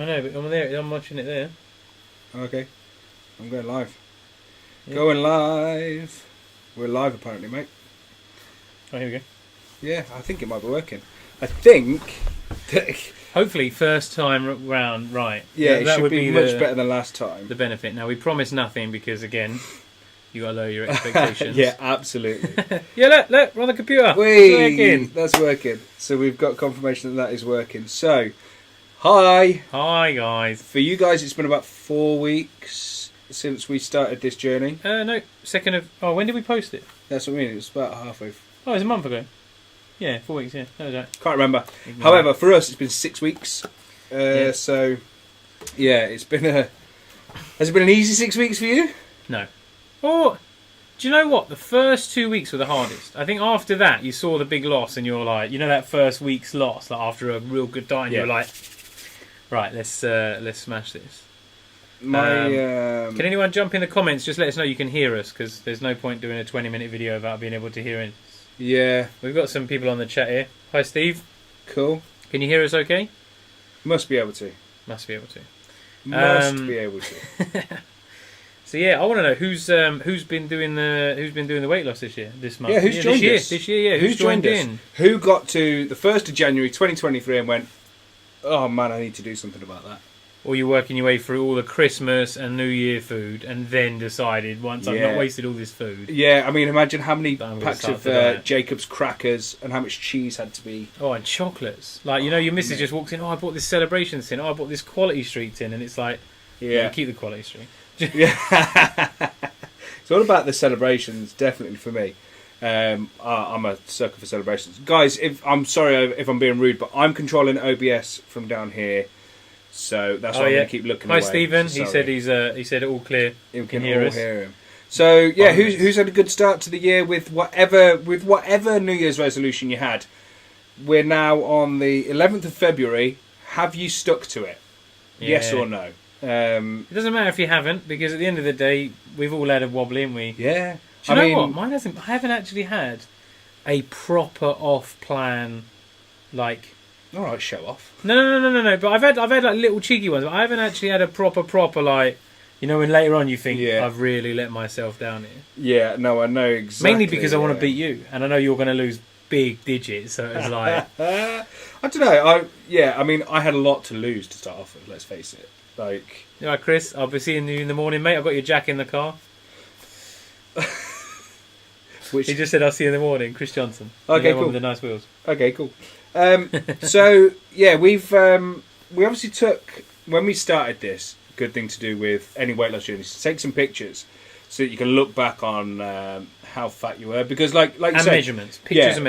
I know, but I'm there. I'm watching it there. Okay. I'm going live. Yeah. Going live. We're live apparently, mate. Oh, here we go. Yeah, I think it might be working. I think... Hopefully, first time round, right. Yeah, that it should would be much better than last time. The benefit. Now, we promise nothing because, again, you got to lower your expectations. Yeah, absolutely. Yeah, look, we're on the computer. Whee! That's working. So we've got confirmation that is working. So, hi. Hi, guys. For you guys, it's been about 4 weeks since we started this journey. No, 2nd of... Oh, when did we post it? That's what I mean. It was about halfway. Oh, it was a month ago. Yeah, 4 weeks, yeah. That was right. Can't remember. Ignore However, for us, it's been 6 weeks. Yeah. So, yeah, it's been a... Has it been an easy 6 weeks for you? No. Oh, do you know what? The first 2 weeks were the hardest. I think after that, you saw the big loss and you're like, you know that first week's loss, like after a real good diet, and Yeah. you're like, right, let's smash this. Can Can anyone jump in the comments? Just let us know you can hear us, because there's no point doing a 20-minute video without being able to hear it. Yeah. We've got some people on the chat here. Hi, Steve. Cool. Can you hear us okay? Must be able to. Must be able to. Must be able to. So yeah, I want to know who's been doing the weight loss this month. Yeah, who's joined us? This year, yeah. Who's joined in? Who got to the 1st of January 2023 and went, oh man, I need to do something about that. Or you're working your way through all the Christmas and New Year food and then decided, once I've not wasted all this food... Yeah, I mean, imagine how many I'm gonna packs start of to diet. Jacob's crackers and how much cheese had to be... Oh, and chocolates. Like, you know, your missus just walks in, oh, I bought this Celebration tin, oh, I bought this Quality Street tin, and it's like, Yeah. keep the Quality Street. Yeah. It's all about the celebrations, definitely for me. I'm a sucker for celebrations. Guys, I'm sorry if I'm being rude, but I'm controlling OBS from down here. So that's why I'm going to keep looking away. Hi, Stephen. So he said all clear. You can hear us. Hear him. So yeah, who's had a good start to the year with whatever New Year's resolution you had? We're now on the 11th of February. Have you stuck to it? Yeah. Yes or no? It doesn't matter if you haven't, because at the end of the day, we've all had a wobble, haven't we? Yeah. Do you know what? Mine hasn't. I haven't actually had a proper off plan, like. All right, show off. No. But I've had like little cheeky ones. But I haven't actually had a proper like. You know, when later on you think I've really let myself down here. Yeah. No, I know exactly. Mainly because I want to beat you, and I know you're going to lose big digits. So it's like. I don't know. I mean, I had a lot to lose to start off with. Let's face it. Like. All right, Chris. I'll be seeing you in the morning, mate. I've got your jack in the car. He just said I'll see you in the morning, Chris Johnson. Okay, cool. cool. With the nice wheels. Okay, cool. So yeah, we obviously took, when we started this, good thing to do with any weight loss journey is to take some pictures so that you can look back on how fat you were, because like you and say, measurements, pictures and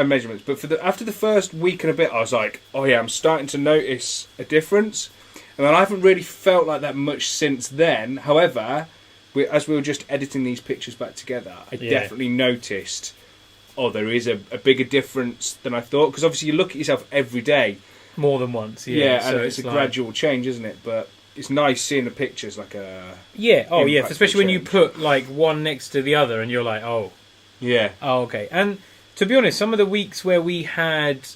measurements. But after the first week and a bit, I was like, oh yeah, I'm starting to notice a difference, and then I haven't really felt like that much since then. However, as we were just editing these pictures back together, I definitely noticed, oh, there is a bigger difference than I thought. Because obviously you look at yourself every day. More than once, Yeah, so and it's a gradual change, isn't it? But it's nice seeing the pictures like a... Yeah, oh yeah, especially when you change. put like one next to the other and you're like, oh. Yeah. Oh, okay. And to be honest, some of the weeks where we had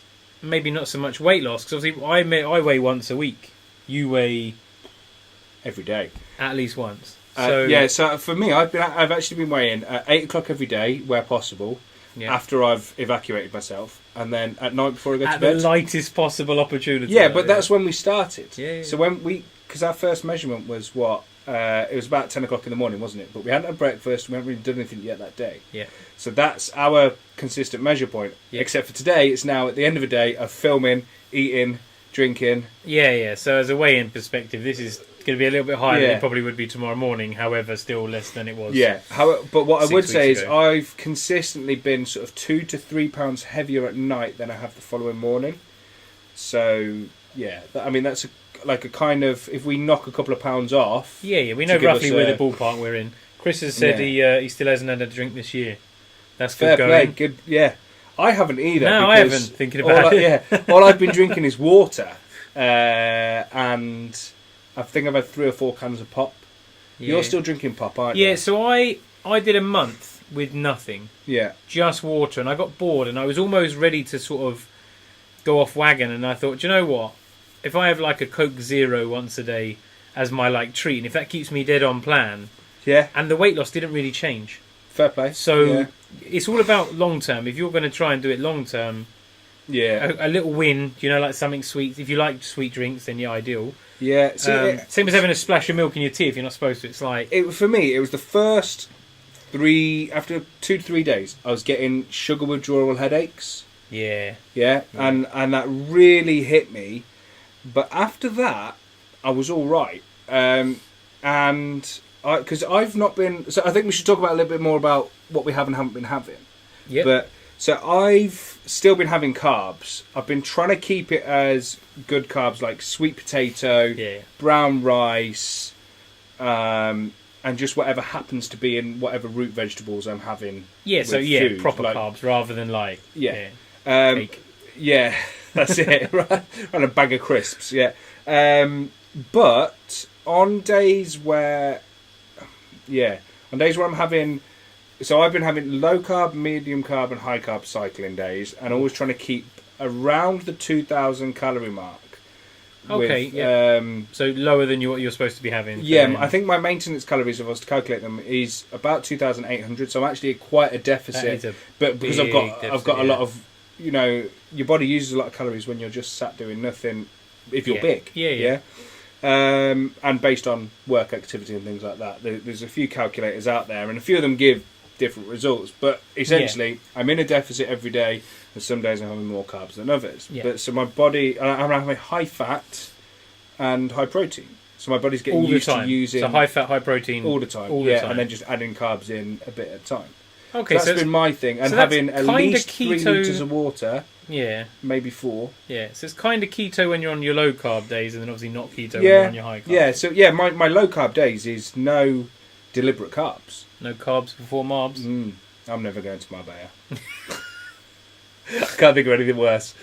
maybe not so much weight loss, because obviously I weigh once a week. You weigh... Every day. At least once. So for me, I've actually been weighing at 8 o'clock every day where possible, after I've evacuated myself, and then at night before I go to bed. At the lightest possible opportunity. Yeah, but that's when we started. Yeah. So because our first measurement was it was about 10 o'clock in the morning, wasn't it? But we hadn't had breakfast, we hadn't really done anything yet that day. Yeah. So that's our consistent measure point. Yeah. Except for today, it's now at the end of the day of filming, eating, drinking. Yeah. So as a weigh-in perspective, this is going to be a little bit higher than it probably would be tomorrow morning. However, still less than it was. Yeah. But what I would say is ago. I've consistently been sort of 2 to 3 pounds heavier at night than I have the following morning. So yeah, I mean that's a kind of, if we knock a couple of pounds off. Yeah. We know roughly where the ballpark we're in. Chris has said he still hasn't had a drink this year. That's good going. Fair play. Good. Yeah. I haven't either. No, I haven't. Thinking about it. All I've been drinking is water, and I think I've had 3 or 4 cans of pop. Yeah. You're still drinking pop, aren't you? Yeah. So I did a month with nothing. Yeah. Just water, and I got bored, and I was almost ready to sort of go off wagon, and I thought, do you know what? if I have like a Coke Zero once a day as my like treat, and if that keeps me dead on plan, Yeah, and the weight loss didn't really change, fair play. so yeah, it's all about long term. If you're going to try and do it long term, yeah, a little win, you know, like something sweet. If you like sweet drinks, then yeah, ideal. yeah. See, Same as having a splash of milk in your tea if you're not supposed to. It's like for me, it was the first after 2 to 3 days, I was getting sugar withdrawal headaches. yeah, Yeah, and that really hit me. But after that, I was all right. And because I've not been, so I think we should talk about a little bit more about what we have and haven't been having. yeah. But so I've still been having carbs. I've been trying to keep it as good carbs like sweet potato, Yeah. brown rice, and just whatever happens to be in whatever root vegetables I'm having. Yeah, so with yeah, food, proper like- carbs rather than like Yeah. cake. Yeah, that's it. Right, and a bag of crisps. Yeah, but on days where, I'm having, so I've been having low carb, medium carb, and high carb cycling days, and always trying to keep around the 2,000 calorie mark. Okay, with, yeah. So lower than what you're supposed to be having. Yeah, then. I think my maintenance calories, if I was to calculate them, is about 2,800. So I'm actually at quite a That deficit. is a But because I've big got deficit, a lot of, your body uses a lot of calories when you're just sat doing nothing. If you're Yeah. big, Yeah. and based on work activity and things like that, there's a few calculators out there, and a few of them give different results. But essentially, I'm in a deficit every day, and some days I'm having more carbs than others. Yeah. But so my body, I'm having high fat and high protein. So my body's getting all the used time. to using So high fat, high protein all the time. all the yeah, time. and then just adding carbs in a bit at a time. Okay, So that's been my thing, and so that's having at kinda least 3 keto- litres of water, yeah, maybe 4. yeah. So it's kind of keto when you're on your low carb days, and then obviously not keto when you're on your high carb. Yeah, so yeah, my low carb days is no deliberate carbs. No carbs before marbs. I'm never going to Marbella. I can't think of anything worse.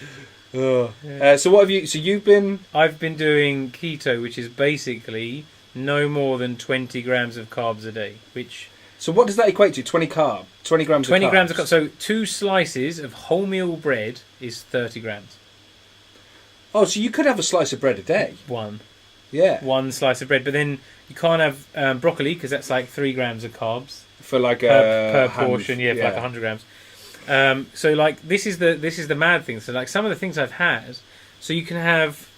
Oh. So what have you? So you've been? I've been doing keto, which is basically no more than 20 grams of carbs a day, which So what does that equate to? 20 grams. 20 of carbs. grams of carbs. So 2 slices of wholemeal bread is 30 grams. Oh, so you could have a slice of bread a day. One slice of bread, but then you can't have broccoli because that's like 3 grams of carbs For like per a hand- portion. Yeah, for like 100 grams. So like this is the mad thing. So like some of the things I've had, so you can have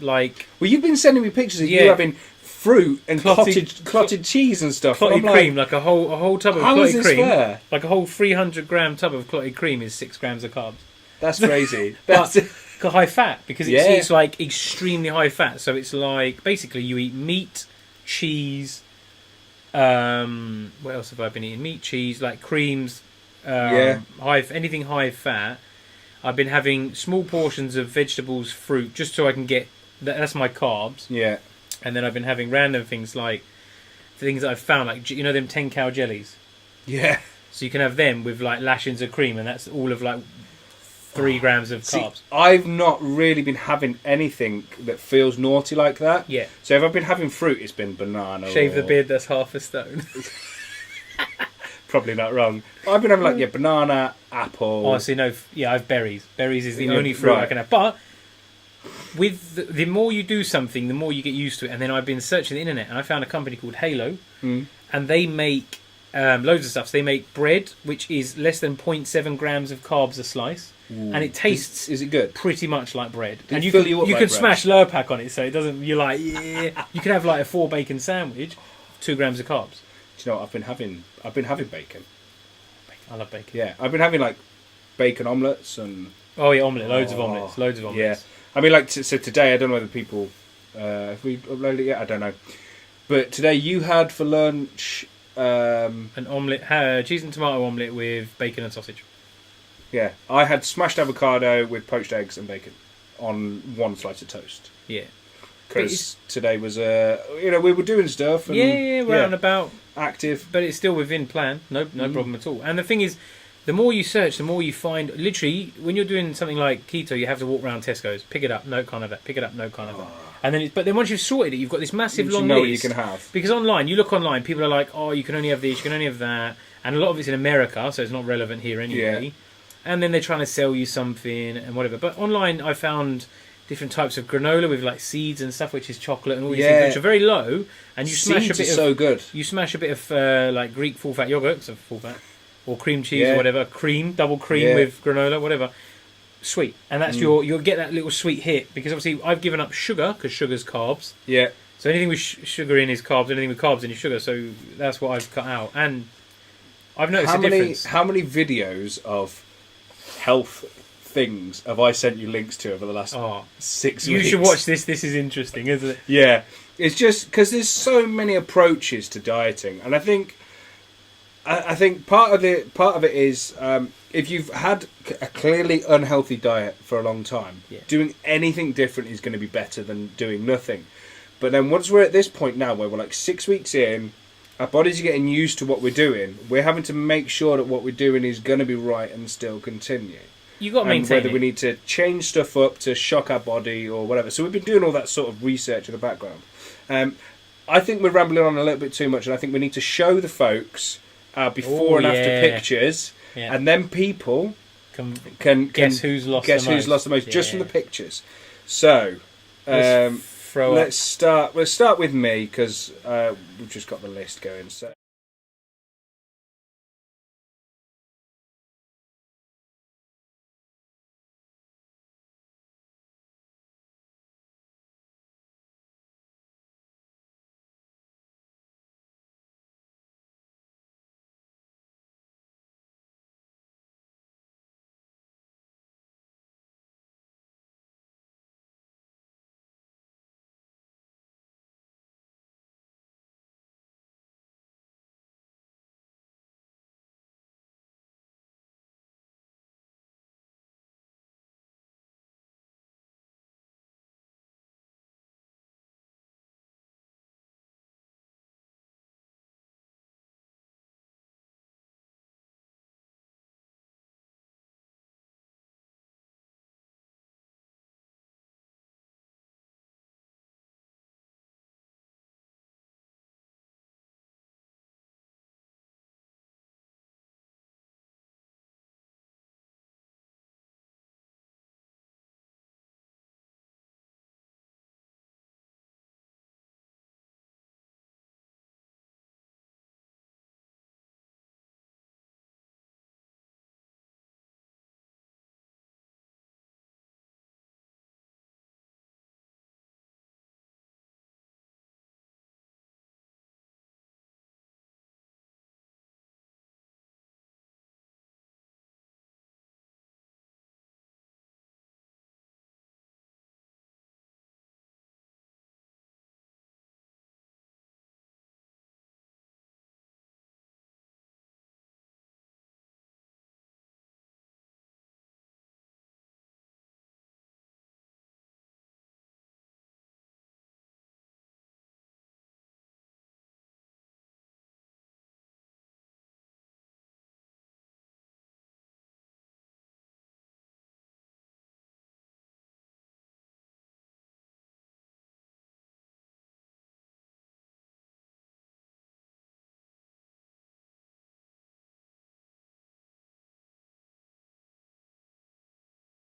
like Well, you've been sending me pictures of Yeah. you having fruit and Clotted- clotted cheese and stuff. clotted and I'm cream, like a whole tub of how is clotted this cream, fair? like a whole 300-gram tub of clotted cream is 6 grams of carbs. That's crazy. But That's high fat because Yeah. it's like extremely high fat. So it's like basically you eat meat, cheese. What else have I been eating? Meat, cheese, like creams. Anything high fat. I've been having small portions of vegetables, fruit, just so I can get that's my carbs. yeah. And then I've been having random things like things that I've found, like them 10 cow jellies. Yeah. So you can have them with like lashings of cream, and that's all of like 3 grams of See, carbs. I've not really been having anything that feels naughty like that. Yeah. So if I've been having fruit, it's been banana. Shave the or- beard, that's half a stone. Probably not wrong. I've been having like banana, apple. Oh, see, no, I have berries. Berries is the Yeah, only fruit I right. can have. But with the more you do something, the more you get used to it. And then I've been searching the internet, and I found a company called Halo, and they make loads of stuff. So they make bread, which is less than 0.7 grams of carbs a slice, and it tastes Is it good? pretty much like bread. Did And it you fill can, you up you like can bread? smash Lurpak on it, so it doesn't. You're like, yeah. You can have like a 4 bacon sandwich, 2 grams of carbs. Do you know what I've been having? I've been having bacon. I love bacon. Yeah, I've been having like bacon omelets and Oh yeah, omelette, loads of Oh, omelettes, loads of yeah. omelettes. I mean, like so today, I don't know whether people have we uploaded it yet. I don't know, but today you had for lunch. An omelette, cheese and tomato omelette with bacon and sausage. Yeah, I had smashed avocado with poached eggs and bacon on one slice of toast. Yeah. Because today was we were doing stuff. And, Yeah, we're out and about, active. but it's still within plan. No problem at all. And the thing is, the more you search, the more you find. Literally, when you're doing something like keto, you have to walk around Tesco's, pick it up, no, can't have that. Pick it up, no, can't have that. And then, but then once you've sorted it, you've got this massive Once you long know list. what you can have. Because online, you look online, people are like, oh, you can only have this, you can only have that, and a lot of it's in America, so it's not relevant here anyway. Yeah. And then they're trying to sell you something and whatever. But online, I found different types of granola with like seeds and stuff, which is chocolate and all these things, which are very low. And you smash Seeds a bit are of so good. You smash a bit of like Greek full fat yogurt, so full fat, or cream cheese or whatever, cream, double cream with granola, whatever. Sweet, and that's you'll get that little sweet hit, because obviously I've given up sugar because sugar's carbs. Yeah. So anything with sugar in is carbs, anything with carbs in is sugar. So that's what I've cut out, and I've noticed a difference. How many videos of health things have I sent you links to over the last 6 weeks? You should watch this. This is interesting, isn't it? Yeah, it's just because there's so many approaches to dieting, and I think part of it is if you've had a clearly unhealthy diet for a long time, doing anything different is going to be better than doing nothing. But then once we're at this point now, where we're like 6 weeks in, our bodies are getting used to what we're doing. We're having to make sure that what we're doing is going to be right and still continue. You got to maintain whether we need to change stuff up to shock our body or whatever. So we've been doing all that sort of research in the background. I think we're rambling on a little bit too much, and I think we need to show the folks before and after pictures, and then people can guess who's lost the most just from the pictures. So let's start with me, because we've just got the list going. So.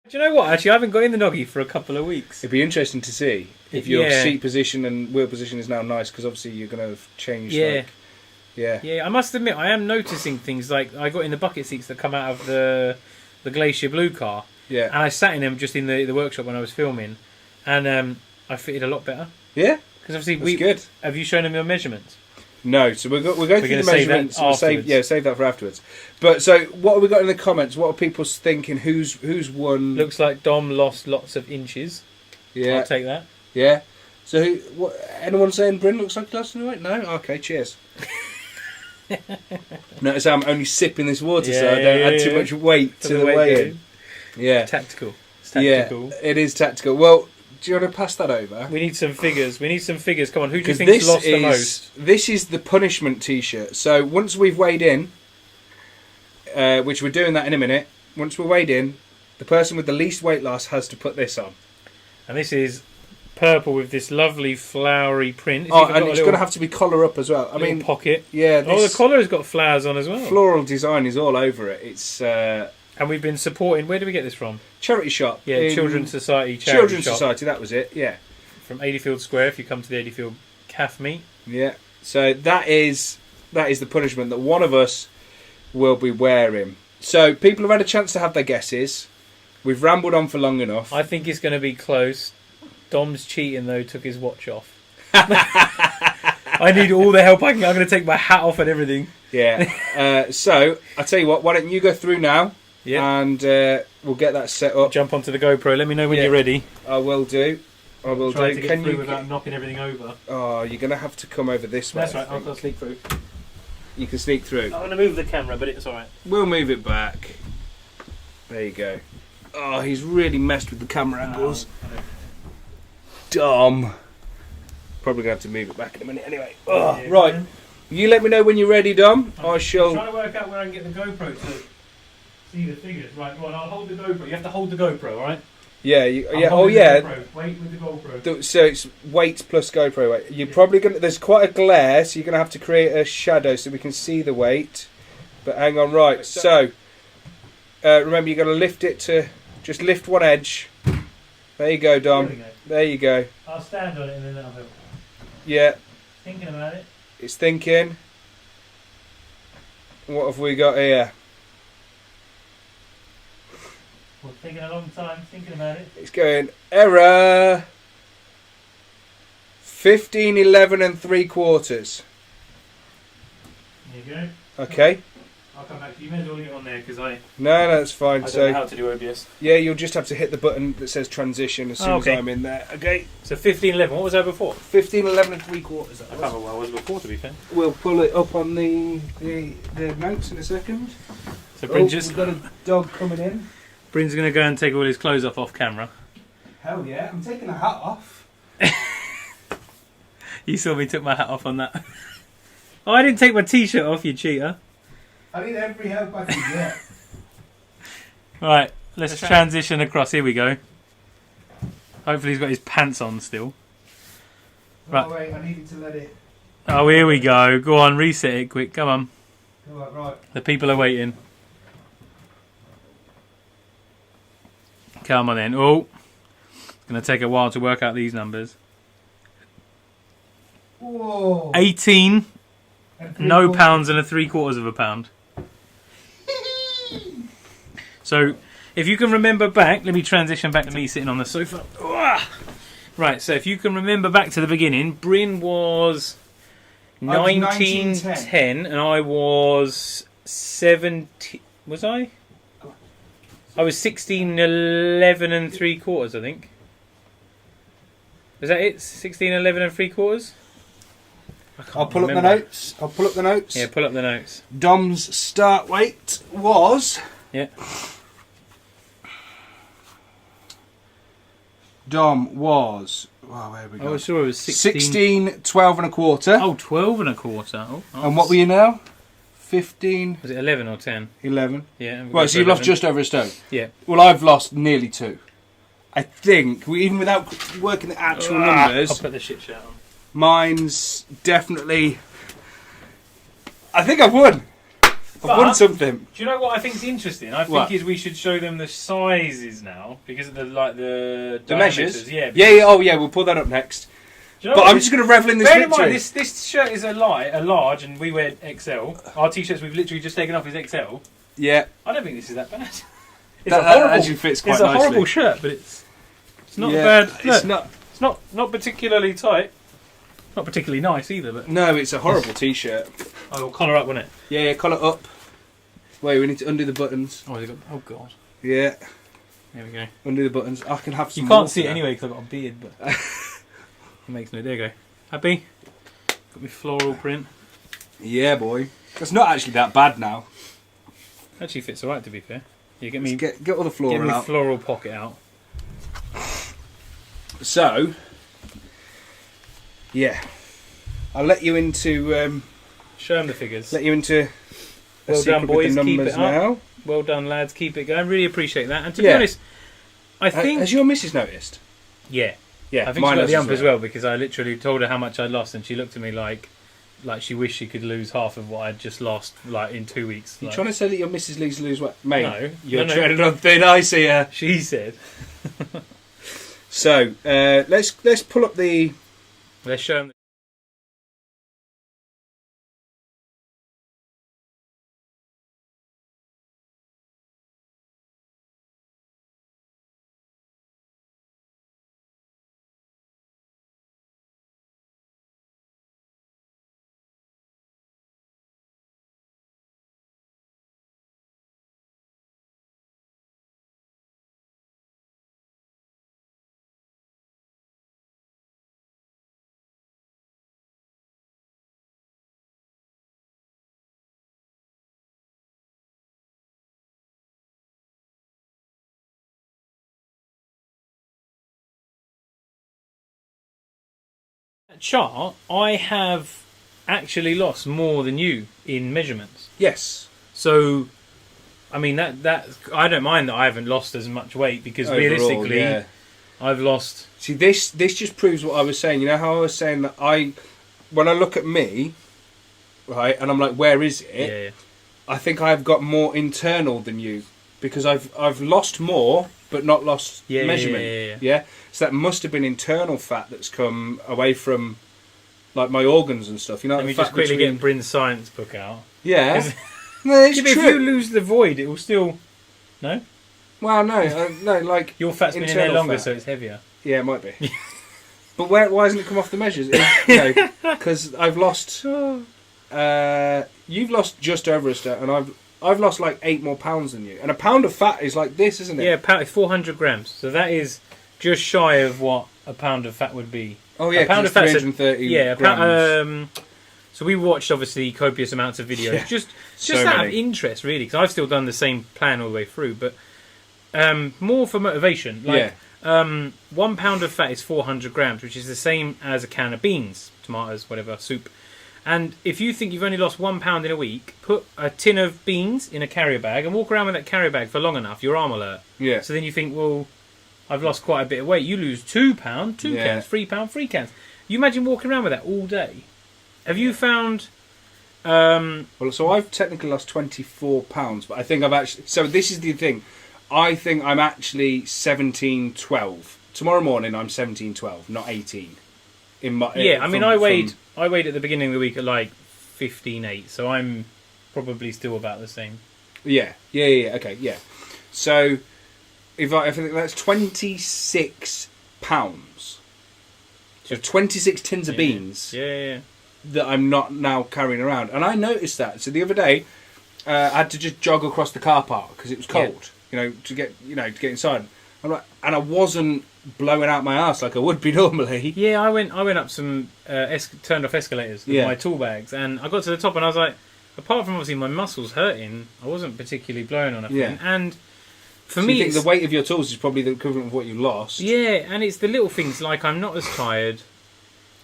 Do you know what? Actually, I haven't got in the noggy for a couple of weeks. It'd be interesting to see if your seat position and wheel position is now nice, because obviously you're going to have changed. Yeah. I must admit, I am noticing things like I got in the bucket seats that come out of the Glacier Blue car. Yeah. And I sat in them just in the workshop when I was filming, and I fitted a lot better. Yeah. Because obviously That's good. Have you shown them your measurements? No, so we're going through the measurements. We'll save that for afterwards. But so, what have we got in the comments? What are people thinking? Who's won? Looks like Dom lost lots of inches. Yeah, I'll take that. Yeah. So, anyone saying Bryn looks like he lost any weight? No. Okay. Cheers. Notice how I'm only sipping this water, so I don't add too much weight to the weigh-in. Yeah. Tactical. It's tactical. Yeah, it is tactical. Well, do you want to pass that over? We need some figures. Come on, who do you think's lost the most? This is the punishment T-shirt. So once we've weighed in, which we're doing that in a minute, once we're weighed in, the person with the least weight loss has to put this on. And this is purple with this lovely flowery print. And it's going to have to be collar up as well. I mean, pocket. Yeah. The collar has got flowers on as well. Floral design is all over it. It's And we've been supporting. Where do we get this from? Charity shop. Yeah, Children's Society charity Children's shop. Society, that was it, yeah. From Adeyfield Square, if you come to the Adeyfield Calf meet. Yeah. So that is the punishment that one of us will be wearing. So people have had a chance to have their guesses. We've rambled on for long enough. I think it's going to be close. Dom's cheating, though, took his watch off. I need all the help I can get. I'm going to take my hat off and everything. Yeah. So, I'll tell you what, why don't you go through now? Yeah. And we'll get that set up. Jump onto the GoPro. Let me know when you're ready. I will do. I will Try do. to get through without knocking everything over. Oh, you're going to have to come over this way. That's right. I'll sneak through. You can sneak through. I'm going to move the camera, but it's all right. We'll move it back. There you go. Oh, he's really messed with the camera angles. Dom. Probably going to have to move it back in a minute anyway. Oh, Yeah, right. You let me know when you're ready, Dom. I shall... I'm trying to work out where I can get the GoPro to see the figures. Right, well, I'll hold the GoPro. You have to hold the GoPro, all right? Yeah, I'm holding the GoPro. Wait with the GoPro. So it's weight plus GoPro weight. You're probably going to... There's quite a glare, so you're going to have to create a shadow so we can see the weight. But hang on, right. So, remember, you've got to lift it to... Just lift one edge. There you go, Dom. There we go. There you go. I'll stand on it and then that'll help. Yeah. Thinking about it. It's thinking. What have we got here? Well, taking a long time thinking about it. It's going error. 15, 11 and 3/4. There you go. Okay. I'll come back to you. You may as well leave it on there because I No, that's fine. don't So know how to do OBS. yeah, you'll just have to hit the button that says transition as soon okay. as I'm in there. Okay. So 15:11. What was that before? 15, 11 and 3/4. I can't remember what I was before, to be fair. We'll pull it up on the notes in a second. So Bryn's We've got a dog coming in. going to go and take all his clothes off camera. Hell yeah, I'm taking the hat off. You saw me took my hat off on that. Oh, I didn't take my t-shirt off, you cheater. I need every help I can get. Right, let's transition across. Here we go. Hopefully he's got his pants on still. Right. Oh wait, I needed to let it... Oh, here we go. Go on, reset it quick. Come on. Right. The people are waiting. Come on then. Oh, it's going to take a while to work out these numbers. Whoa. 18, no pounds and 3/4 of a pound. So, if you can remember back, let me transition back to me sitting on the sofa. Right, so if you can remember back to the beginning, Bryn was 1910 and I was 17. Was I? I was 16, 11 and 3/4, I think. Was that it? 16, 11 and 3/4? I'll pull up the notes. Yeah, pull up the notes. Dom's start weight was... Yeah. Dom was... Oh, where we go? I was sure it was 16. 16, 12 and 1/4. Oh, 12 and 1/4. Oh, nice. And what were you now? 15... Was it 11 or 10? 11. Yeah. Right, so you've lost just over a stone. Yeah. Well, I've lost nearly 2. I think, even without working the actual numbers, I'll put the shit shirt on. mine's definitely... I think I've won. I've won something. Do you know what I think is interesting? I think is we should show them the sizes now because of the The diameters. measures? Yeah. Oh yeah, we'll pull that up next. Do you know But what? I'm just going to revel in this Bear in victory. mind, this shirt is a large, and we wear XL. Our t-shirts we've literally just taken off is XL. Yeah. I don't think this is that bad. It's That a horrible. actually fits quite It's a nicely. horrible shirt, but it's not Yeah, bad. It's Look, not... it's not particularly tight. Not particularly nice either, but No, it's a horrible t-shirt. I will collar up, won't it? Yeah, collar up. Wait, we need to undo the buttons. Oh god. Yeah, There we go. undo the buttons. I can have some You can't more see it now. anyway because I've got a beard, but it makes no. There you go. Happy? Got my floral print. Yeah, boy. It's not actually that bad now. Actually fits alright, to be fair. You get me. Get all the Get floral me out. floral pocket out. So, yeah, I'll let you into Show them the figures. a Well secret done, boys. with the Keep numbers it up. now. Well done, lads. Keep it going. Really appreciate that. And to be Yeah. honest, I think Has your missus noticed? yeah. Yeah, I think she mine got has the ump as well because I literally told her how much I lost, and she looked at me like, like she wished she could lose half of what I'd just lost like in 2 weeks. You're Like, trying to say that your Mrs. Lee's lose weight? Mate, No, you're no. treading on thin ice here. she said. So, let's pull up the... Let's show 'em. That chart, I have actually lost more than you in measurements. Yes. So, I mean that I don't mind that I haven't lost as much weight because Overall, realistically, yeah. I've lost. See, this just proves what I was saying. You know how I was saying that when I look at me, right, and I'm like, where is it? Yeah. I think I've got more internal than you because I've lost more but not lost measurement. Yeah. So that must have been internal fat that's come away from like my organs and stuff. You know, Let me the fat just quickly between- get Bryn's science book out. Yeah. No, it's Yeah, but if true. you lose the void, it will still. No, Well, no, like your fat's been in there internal longer, fat. so it's heavier. Yeah, it might be. But why hasn't it come off the measures? Because I've lost. You've lost just over a stone, and I've lost like 8 more pounds than you. And a pound of fat is like this, isn't it? Yeah, 400 grams. So that is just shy of what a pound of fat would be. Oh yeah, a pound of 'cause fat's it's 330 yeah. grams. So we watched obviously copious amounts of videos, Yeah, just so out of many. interest, really, because I've still done the same plan all the way through, but more for motivation. Like, 1 pound of fat is 400 grams, which is the same as a can of beans, tomatoes, whatever, soup. And if you think you've only lost 1 pound in a week, put a tin of beans in a carrier bag and walk around with that carrier bag for long enough, your arm will hurt. Yeah. So then you think, well, I've lost quite a bit of weight. You lose £2, 2 Yeah. cans, £3, 3 cans. You imagine walking around with that all day. Have you found... Well, so I've technically lost 24 pounds, but I think I've actually. So this is the thing. I think I'm actually 17.12. Tomorrow morning I'm 17.12, not 18. In my Yeah, I mean, from- I weighed at the beginning of the week at like 15.8, so I'm probably still about the same. Yeah. Okay, yeah. So if I think that's 26 pounds. So 26 tins of beans Yeah. that I'm not now carrying around, and I noticed that. So the other day, I had to just jog across the car park because it was cold. To get inside. I'm like, and I wasn't blowing out my ass like I would be normally. Yeah, I went up some turned off escalators with my tool bags, and I got to the top, and I was like, apart from obviously my muscles hurting, I wasn't particularly blowing on anything. Yeah. And for So me, you think it's, the weight of your tools is probably the equivalent of what you lost. yeah, and it's the little things like I'm not as tired.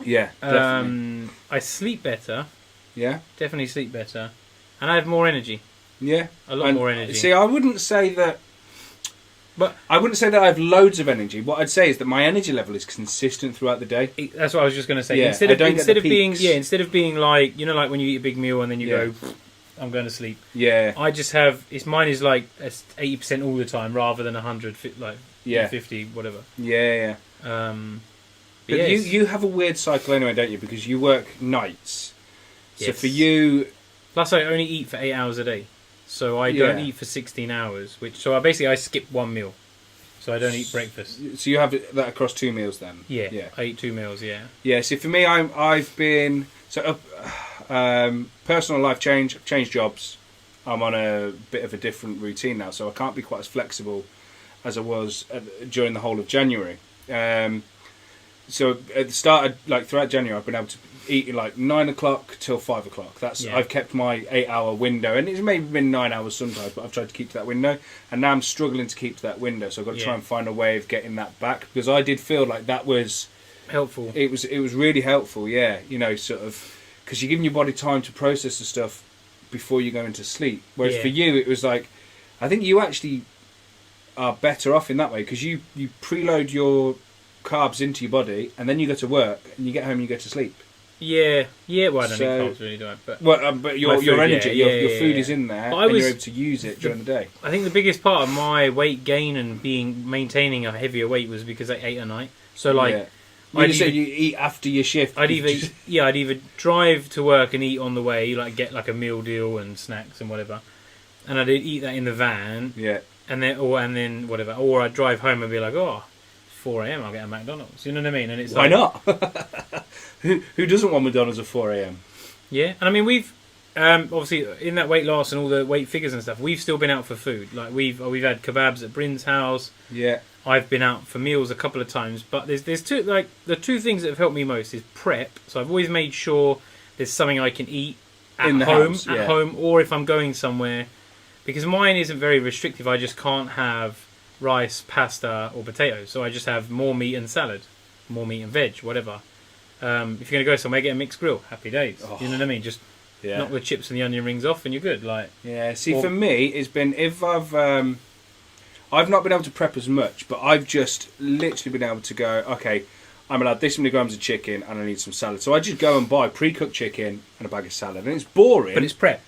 Yeah, definitely. I sleep better, Yeah, definitely sleep better, and I have more energy, yeah, a lot more energy. See, I wouldn't say that. But I wouldn't say that I have loads of energy. What I'd say is that my energy level is consistent throughout the day. that's what I was just going to say. Yeah, instead I of don't get the being peaks. instead of being like like when you eat a big meal and then you Yeah. go, I'm going to sleep. Yeah, I just have mine is like 80% all the time rather than 100 like Yeah. 50 whatever. yeah. But But yeah, you have a weird cycle anyway, don't you? Because you work nights. So Yes. for you, plus I only eat for 8 hours a day, so I don't Yeah. eat for 16 hours. I skip one meal, so I don't eat breakfast. so you have that across 2 meals then. Yeah, Yeah. I eat 2 meals. Yeah, Yeah. So for me, I've been personal life change. I've changed jobs. I'm on a bit of a different routine now, so I can't be quite as flexible as I was during the whole of January. So at the start, throughout January, I've been able to eat at like 9 o'clock till 5 o'clock. I've kept my 8-hour window, and it's maybe been 9 hours sometimes, but I've tried to keep to that window. And now I'm struggling to keep to that window, so I've got to try and find a way of getting that back, because I did feel like that was helpful. It was really helpful. Yeah, sort of, because you're giving your body time to process the stuff before you go into sleep. Whereas for you, it was like, I think you actually are better off in that way, because you preload your carbs into your body, and then you go to work, and you get home and you go to sleep. Yeah. Well, I don't So- eat carbs really, do I? But But your My food, energy, yeah, your yeah, food yeah. is in there, But and you're able to use it during the day. I think the biggest part of my weight gain and maintaining a heavier weight was because I ate at night. So like, Yeah. You I'd just said either- you eat after your shift. I'd You just- either drive to work and eat on the way, like get like a meal deal and snacks and whatever, and I'd eat that in the van, yeah. and then whatever, or I'd drive home and be like, oh, 4 a.m. I'll get a McDonald's. You know what I mean? And it's Why like, not? Who doesn't want McDonald's at 4 a.m? Yeah, and I mean we've obviously in that weight loss and all the weight figures and stuff, we've still been out for food. Like we've had kebabs at Bryn's house. Yeah. I've been out for meals a couple of times, but there's two, like the two things that have helped me most is prep. So I've always made sure there's something I can eat at In the home, house, yeah. or if I'm going somewhere, because mine isn't very restrictive. I just can't have rice, pasta, or potatoes. So I just have more meat and salad, more meat and veg, whatever. If you're going to go somewhere, get a mixed grill. Happy days. Oh. You know what I mean? Just Yeah. knock the chips and the onion rings off, and you're good. Like Yeah, see, Or- for me, it's been if I've not been able to prep as much, but I've just literally been able to go. Okay, I'm allowed this many grams of chicken, and I need some salad. So I just go and buy pre-cooked chicken and a bag of salad, and it's boring. but it's prep.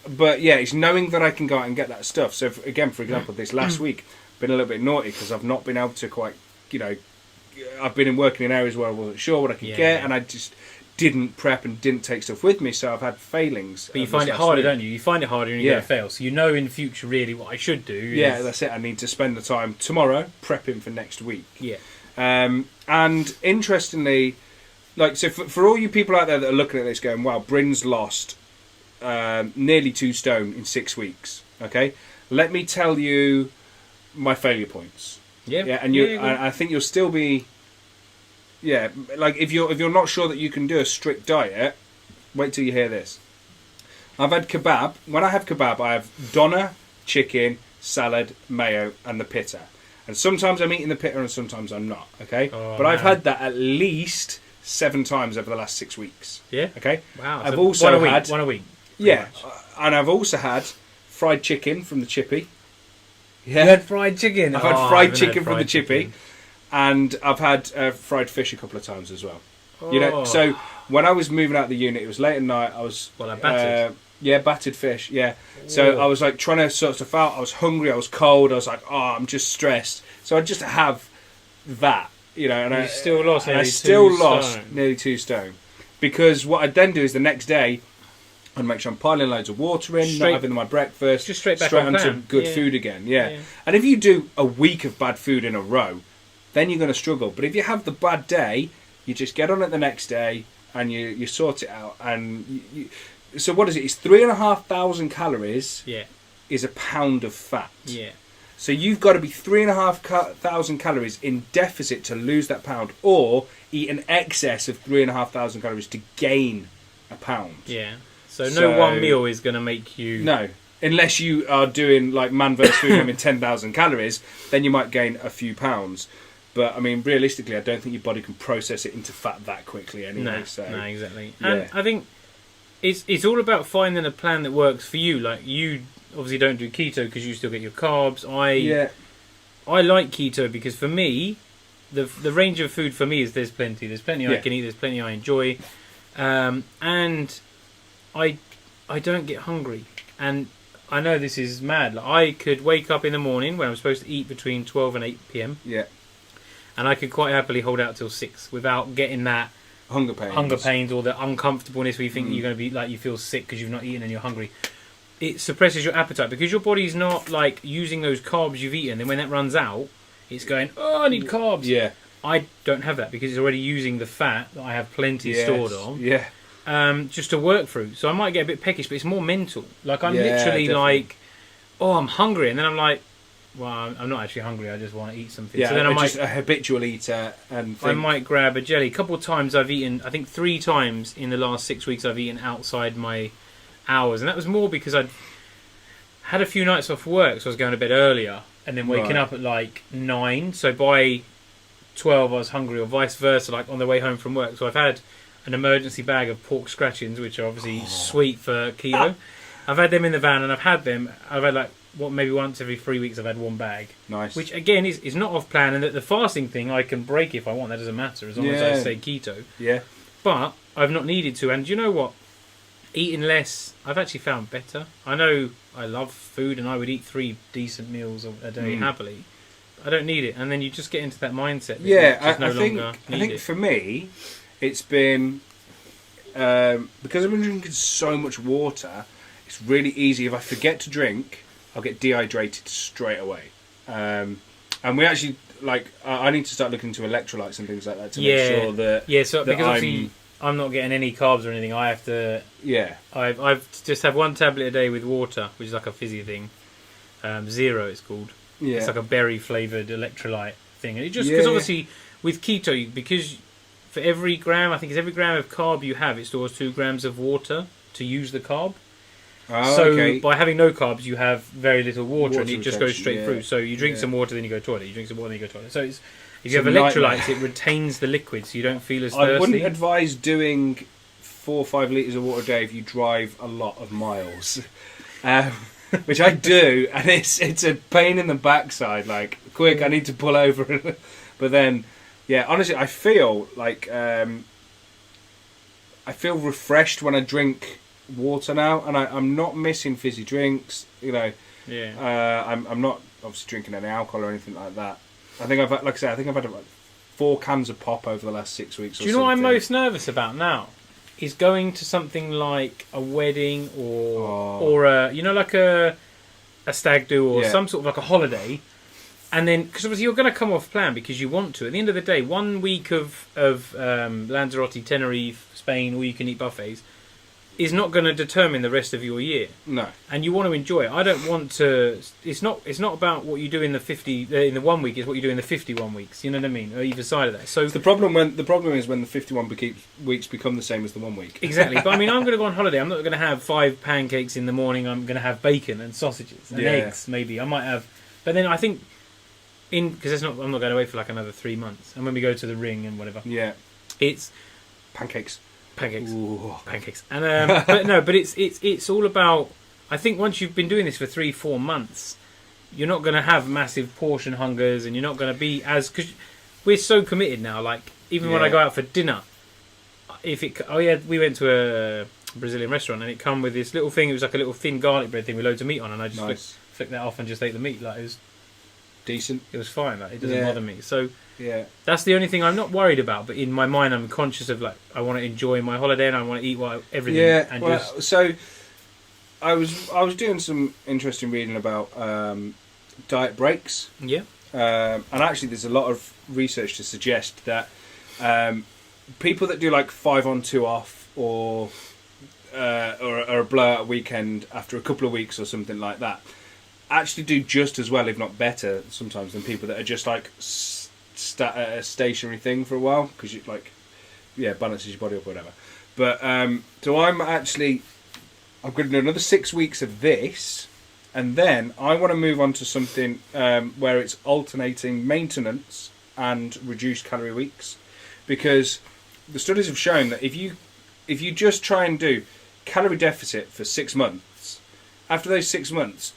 But yeah, it's knowing that I can go out and get that stuff. So if, again, for example, this last week, been a little bit naughty because I've not been able to quite, I've been working in areas where I wasn't sure what I could Yeah, get, yeah. and I just didn't prep and didn't take stuff with me, so I've had failings. But you this find it last harder, week. don't you? You find it harder and you're Yeah. going to fail. So you know in the future really what I should do. Yeah, is- that's it. I need to spend the time tomorrow prepping for next week. yeah. And interestingly, like, so for all you people out there that are looking at this going, wow, Bryn's lost nearly 2 stone in 6 weeks. Okay, let me tell you my failure points. Yeah. Yeah, and go on. I think you'll still be, yeah, like if you're not sure that you can do a strict diet, wait till you hear this. I've had kebab. When I have kebab, I have doner, chicken, salad, mayo, and the pitta. And sometimes I'm eating the pitta, and sometimes I'm not. Okay, Oh, but I've man. had that at least 7 times over the last 6 weeks. Yeah. Okay, Wow. I've so also one a week, had one a week. yeah, and I've also had fried chicken from the chippy. You had fried chicken. I've had Oh, I fried haven't chicken had from the fried chippy, chicken. and I've had fried fish a couple of times as well. You know, Oh. so when I was moving out of the unit, it was late at night. I was Like battered? battered fish. Yeah, so Oh. I was like trying to sort stuff out. I was hungry. I was cold. I was like, oh, I'm just stressed. So I just have that, and You still lost and I nearly still 2 lost stone. nearly 2 stone because what I'd then do is the next day. I'd make sure I'm piling loads of water in, Straight- not having my breakfast, Just straight back on onto plan. good Yeah. food again. Yeah. Yeah. And if you do a week of bad food in a row, then you're going to struggle. But if you have the bad day, you just get on it the next day and you sort it out. And so what is it? It's 3,500 calories Yeah. is a pound of fat. Yeah. So you've got to be 3,500 calories in deficit to lose that pound, or eat an excess of 3,500 calories to gain a pound. Yeah. So no So- one meal is going to make you. No, unless you are doing like man versus food having 10,000 calories, then you might gain a few pounds. But I mean, realistically, I don't think your body can process it into fat that quickly anyway. No, exactly. yeah. And I think it's all about finding a plan that works for you. Like you obviously don't do keto because you still get your carbs. I like keto because for me, the range of food for me is there's plenty. There's plenty I Yeah. can eat. There's plenty I enjoy, and I don't get hungry. And I know this is mad. Like, I could wake up in the morning when I'm supposed to eat between 12 and 8 p.m. Yeah, and I could quite happily hold out till 6 without getting that hunger pains. or the uncomfortableness where you think Mm. you're going to be like you feel sick because you've not eaten and you're hungry. It suppresses your appetite because your body's not like using those carbs you've eaten. Then when that runs out, it's going, oh, I need carbs. Yeah, I don't have that because it's already using the fat that I have plenty yes. stored on, Yeah, just to work through. So I might get a bit peckish, but it's more mental. Like I'm Yeah, literally definitely. like, oh, I'm hungry, and then I'm like, well, I'm not actually hungry. I just want to eat something. yeah. So then I might just a habitual eater, and I might grab a jelly. A couple of times I've eaten, I think 3 times in the last 6 weeks I've eaten outside my hours. And that was more because I'd had a few nights off work, so I was going to bed earlier and then waking Right. up at like 9. So by 12 I was hungry, or vice versa, like on the way home from work. So I've had an emergency bag of pork scratchings, which are obviously sweet for keto. I've had them in the van, and I've had like, maybe once every 3 weeks I've had one bag. nice. Which again is not off plan, and that the fasting thing I can break if I want. That doesn't matter as long as I Yeah. stay keto. yeah, but I've not needed to. And you know what? Eating less, I've actually found better. I know I love food, and I would eat 3 decent meals a day happily. I don't need it, and then you just get into that mindset. That I think for me, it's been because I've been drinking so much water. It's really easy. If I forget to drink, I'll get dehydrated straight away. And we actually I need to start looking into electrolytes and things like that to make sure that So because obviously I'm not getting any carbs or anything, I have to. Yeah. I've just have 1 tablet a day with water, which is like a fizzy thing. Zero, it's called. Yeah. It's like a berry flavoured electrolyte thing, and it just because obviously with keto, because for every gram, I think it's every gram of carb you have, it stores 2 grams of water to use the carb. Oh, so by having no carbs, you have very little water and it just goes retention, straight through. So you drink some water, then you go to the toilet. You drink some water, then you go to the toilet. So if you have electrolytes, it retains the liquid, so you don't feel as thirsty. I wouldn't advise doing 4 or 5 litres of water a day if you drive a lot of miles. Which I do, and it's a pain in the backside. Like, quick, I need to pull over. But then, honestly, I feel like I feel refreshed when I drink water now, and I'm not missing fizzy drinks. You know, I'm not obviously drinking any alcohol or anything like that. I think I've had about 4 cans of pop over the last 6 weeks. Do you know what I'm most nervous about now? Is going to something like a wedding or a like a stag do or some sort of like a holiday, and then because obviously you're going to come off plan because you want to. At the end of the day, 1 week of Lanzarote, Tenerife, Spain, all you can eat buffets is not going to determine the rest of your year. No, and you want to enjoy it. I don't want to. It's not about what you do in the 1 week. It's what you do in the 51 weeks. You know what I mean? Or either side of that. So the problem is when the 51 weeks become the same as the 1 week. Exactly. But I mean, I'm going to go on holiday. I'm not going to have 5 pancakes in the morning. I'm going to have bacon and sausages and eggs. Maybe I might have. But then I think because I'm not going away for like another 3 months. And when we go to the Ring and whatever, it's pancakes. Ooh. Pancakes. And but it's all about. I think once you've been doing this for 3-4 months, you're not going to have massive portion hungers, and you're not going to be because we're so committed now. Like even when I go out for dinner, we went to a Brazilian restaurant and it come with this little thing. It was like a little thin garlic bread thing with loads of meat on, and I just flicked that off and just ate the meat. Like it was decent. It was fine. Like it doesn't bother me. So. Yeah, that's the only thing I'm not worried about. But in my mind, I'm conscious of I want to enjoy my holiday and I want to eat everything. Yeah, and so I was doing some interesting reading about diet breaks. Yeah, and actually, there's a lot of research to suggest that people that do like 5 on 2 off or a blowout weekend after a couple of weeks or something like that actually do just as well, if not better, sometimes than people that are just like. A stationary thing for a while because you balances your body up or whatever. But so I'm going to do another 6 weeks of this, and then I want to move on to something where it's alternating maintenance and reduced calorie weeks, because the studies have shown that if you just try and do calorie deficit for 6 months, after those 6 months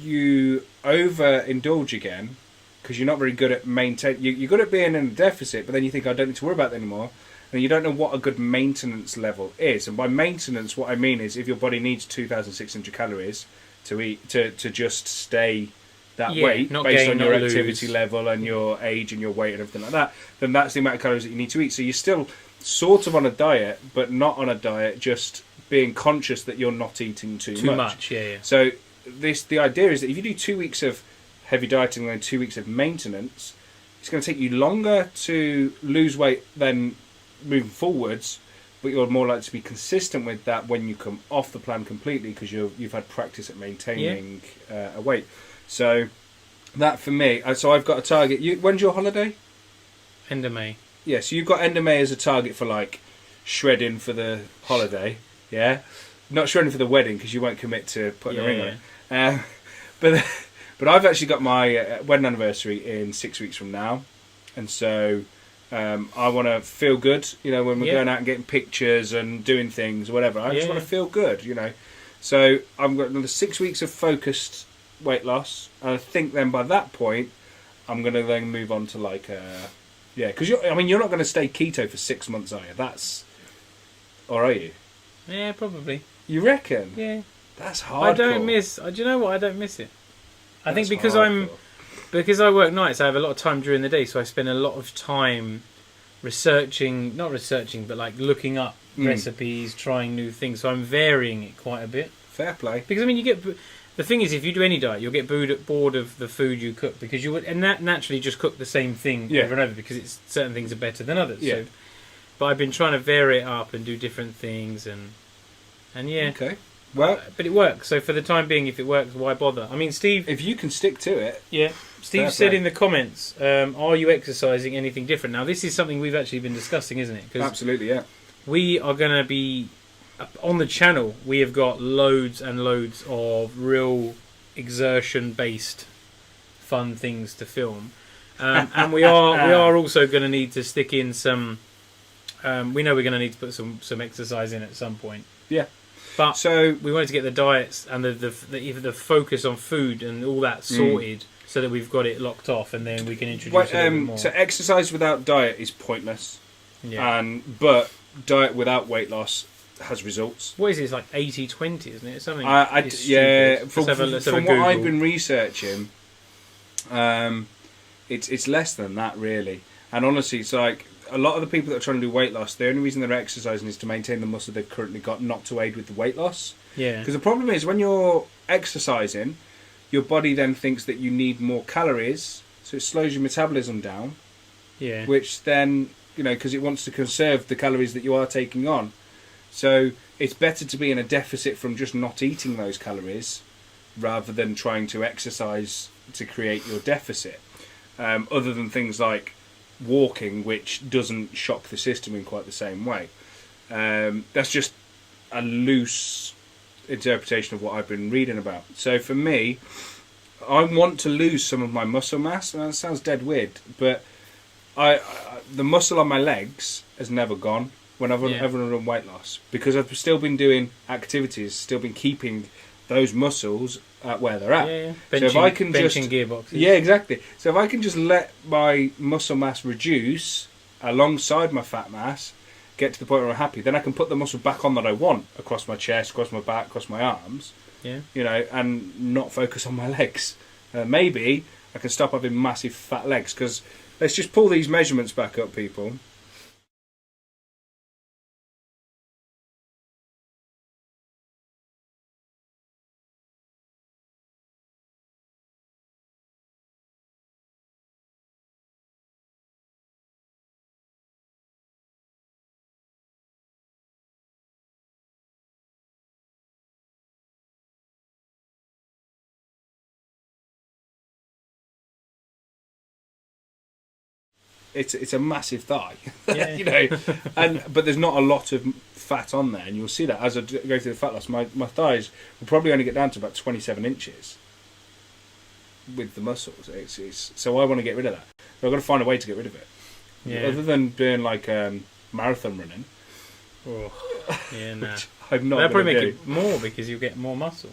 you overindulge again. Because you're not very good at maintaining. You're good at being in a deficit, but then you think, I don't need to worry about that anymore. And you don't know what a good maintenance level is. And by maintenance, what I mean is if your body needs 2,600 calories to eat to just stay that weight based on your activity level and your age and your weight and everything like that, then that's the amount of calories that you need to eat. So you're still sort of on a diet, but not on a diet, just being conscious that you're not eating too much. So the idea is that if you do 2 weeks of heavy dieting and then 2 weeks of maintenance, it's going to take you longer to lose weight than moving forwards, but you're more likely to be consistent with that when you come off the plan completely because you've had practice at maintaining a weight. So that for me, so I've got a target. When's your holiday? End of May. Yeah, so you've got end of May as a target for like shredding for the holiday, not shredding for the wedding because you won't commit to putting a ring on it. But I've actually got my wedding anniversary in 6 weeks from now, and so I want to feel good. You know, when we're going out and getting pictures and doing things, or whatever. I just want to feel good. You know, so I've got another 6 weeks of focused weight loss, and I think then by that point, I'm going to then move on to because you're not going to stay keto for 6 months, are you? Or are you? Yeah, probably. You reckon? Yeah. That's hard. I don't miss. Do you know what? I don't miss it. I think because hardcore. because I work nights, I have a lot of time during the day, so I spend a lot of time not researching, but like looking up recipes, trying new things. So I'm varying it quite a bit. Fair play. Because I mean, the thing is, if you do any diet, you'll get bored of the food you cook because you would, and that naturally just cook the same thing over and over because certain things are better than others. Yeah. So, but I've been trying to vary it up and do different things, and yeah. Okay. Well, but it works. So for the time being, if it works, why bother? I mean, Steve. If you can stick to it. Yeah. Steve said in the comments, "Are you exercising anything different?" Now, this is something we've actually been discussing, isn't it? 'Cause absolutely, yeah. we are going to be on the channel. We have got loads and loads of real exertion-based fun things to film, and we are also going to need to stick in some. We know we're going to need to put some exercise in at some point. Yeah. But so we wanted to get the diets and the focus on food and all that sorted, so that we've got it locked off, and then we can introduce it a bit more. So exercise without diet is pointless. Yeah. But diet without weight loss has results. What is it? It's like 80-20, isn't it? Something. Yeah. From what I've been researching, it's less than that really. And honestly, it's like a lot of the people that are trying to do weight loss, the only reason they're exercising is to maintain the muscle they've currently got, not to aid with the weight loss. Yeah. Because the problem is when you're exercising, your body then thinks that you need more calories, so it slows your metabolism down. Yeah. Which then, because it wants to conserve the calories that you are taking on. So it's better to be in a deficit from just not eating those calories rather than trying to exercise to create your deficit. Other than things like walking, which doesn't shock the system in quite the same way. That's just a loose interpretation of what I've been reading about. So for me, I want to lose some of my muscle mass. That sounds dead weird, but the muscle on my legs has never gone when I've ever done weight loss, because I've still been doing activities, still been keeping those muscles at where they're at. Yeah. So if I can benching gearboxes. Yeah, exactly. So if I can just let my muscle mass reduce alongside my fat mass, get to the point where I'm happy, then I can put the muscle back on that I want across my chest, across my back, across my arms. Yeah. And not focus on my legs. Maybe I can stop having massive fat legs, because let's just pull these measurements back up, people. It's a massive thigh, Yeah. but there's not a lot of fat on there, and you'll see that as I go through the fat loss. My thighs will probably only get down to about 27 inches with the muscles. So I want to get rid of that. So I've got to find a way to get rid of it. Yeah. Other than doing like marathon running. Oh, yeah, nah. I'm not. They'll probably make it more because you get more muscle.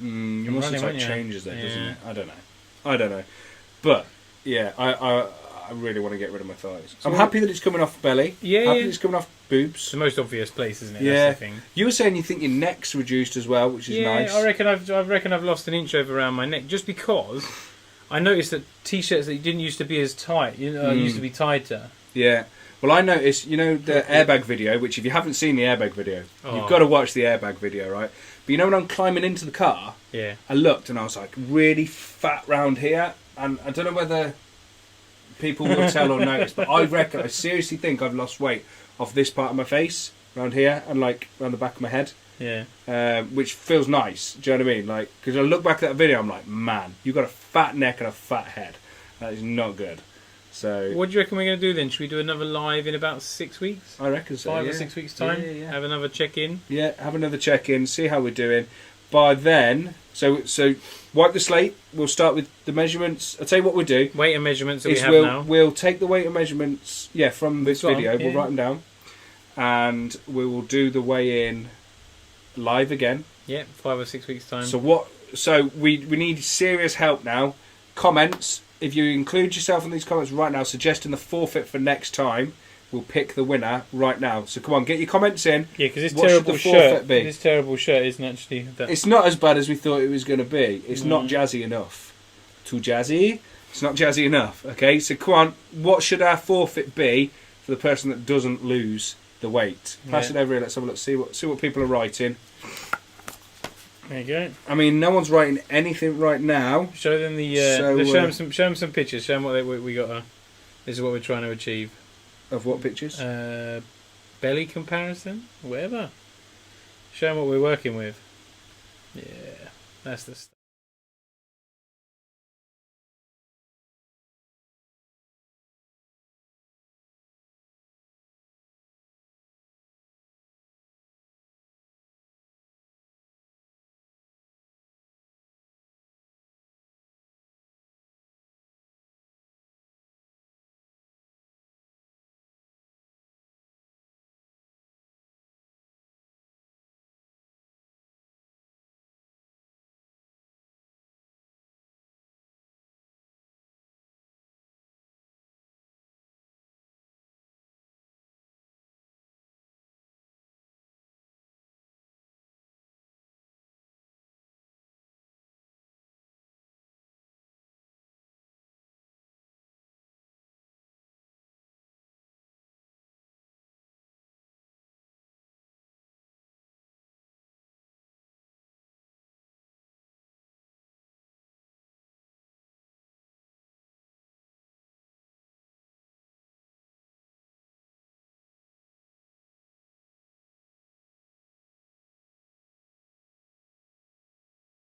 Your muscle type changes there, doesn't it? I don't know. But yeah, I really want to get rid of my thighs. So I'm happy that it's coming off belly. Yeah, happy that it's coming off boobs. It's the most obvious place, isn't it? Yeah. That's the thing. You were saying you think your neck's reduced as well, which is nice. I reckon I've lost an inch over around my neck just because I noticed that t-shirts that didn't used to be as tight, used to be tighter. Yeah. Well, I noticed, the airbag video, which if you haven't seen the airbag video, you've got to watch the airbag video, right? But when I'm climbing into the car, I looked and I was like really fat round here, and I don't know whether people will tell or notice, but I seriously think I've lost weight off this part of my face, around here, and like around the back of my head. Yeah. Which feels nice. Do you know what I mean? Like, because I look back at that video, I'm like, man, you've got a fat neck and a fat head. That is not good. So, what do you reckon we're going to do then? Should we do another live in about 6 weeks? I reckon so. 5 or 6 weeks time. Yeah. Have another check-in. Yeah, have another check-in. See how we're doing. By then, so wipe the slate. We'll start with the measurements. I'll tell you what we'll do. Weight and measurements that we have now. We'll take the weight and measurements. From this video. Yeah. We'll write them down, and we will do the weigh-in live again. Yeah, 5 or 6 weeks time. So we need serious help now. Comments. If you include yourself in these comments right now, suggesting the forfeit for next time, we'll pick the winner right now. So come on, get your comments in. Yeah, because this What should terrible the forfeit shirt. be? This terrible shirt isn't actually that. It's not as bad as we thought it was going to be. It's not jazzy enough. Too jazzy? It's not jazzy enough. Okay, so come on. What should our forfeit be for the person that doesn't lose the weight? Pass it over here. Let's have a look. See what people are writing. There you go. I mean, no one's writing anything right now. Show them the. Show them some pictures. Show them what we got. This is what we're trying to achieve. Of what pictures? Belly comparison, whatever. Show them what we're working with. Yeah, that's the stuff.